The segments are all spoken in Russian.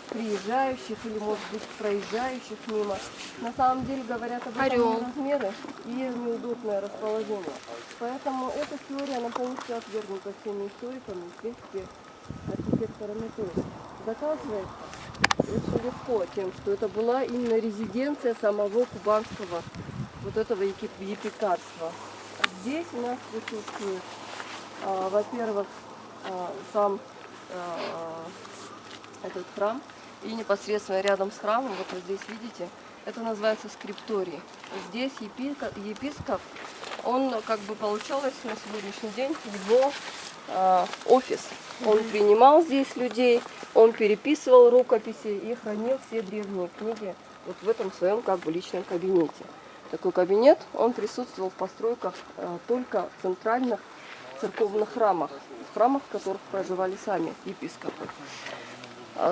приезжающих или, может быть, проезжающих мимо. На самом деле говорят об этом размеры и неудобное расположение. Поэтому эта теория, она полностью отвергнута всеми историками, в принципе, архитекторами тоже. Доказывается очень легко тем, что это была именно резиденция самого кубанского вот этого епископства. Здесь у нас присутствует, во-первых, сам этот храм, и непосредственно рядом с храмом, вот вы здесь видите, это называется скрипторий. Здесь епископ, он как бы получалось на сегодняшний день его офис. Он принимал здесь людей, он переписывал рукописи и хранил все древние книги вот в этом своем как бы личном кабинете. Такой кабинет, он присутствовал в постройках только в центральных церковных храмах, в которых проживали сами епископы.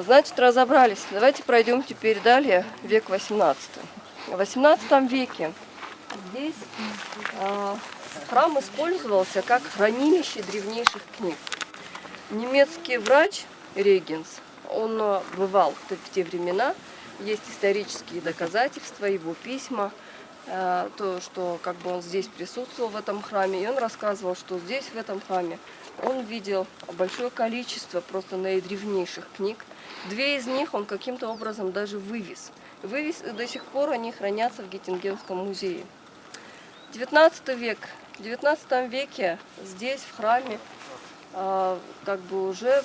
Значит, разобрались. Давайте пройдем теперь далее, век 18. В 18 веке здесь храм использовался как хранилище древнейших книг. Немецкий врач Регенс, он бывал в те времена, есть исторические доказательства, его письма, то, что как бы он здесь присутствовал в этом храме, и он рассказывал, что здесь, в этом храме, он видел большое количество просто наидревнейших книг. Две из них он каким-то образом даже вывез. И до сих пор они хранятся в Геттингенском музее. 19 век. В 19 веке здесь, в храме, как бы уже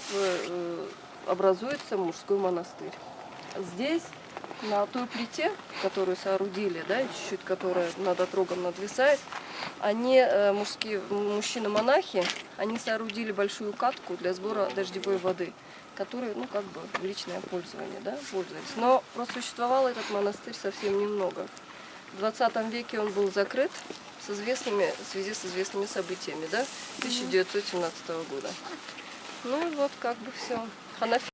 образуется мужской монастырь. Здесь, на той плите, которую соорудили, да, чуть-чуть, которая над отрогом надвисает, мужчины-монахи, они соорудили большую катку для сбора дождевой воды, которые, ну, как бы в личное пользование, да, пользовались. Но просуществовал этот монастырь совсем немного. В 20 веке он был закрыт в связи с известными событиями, да, 1917 года. Ну и вот как бы все.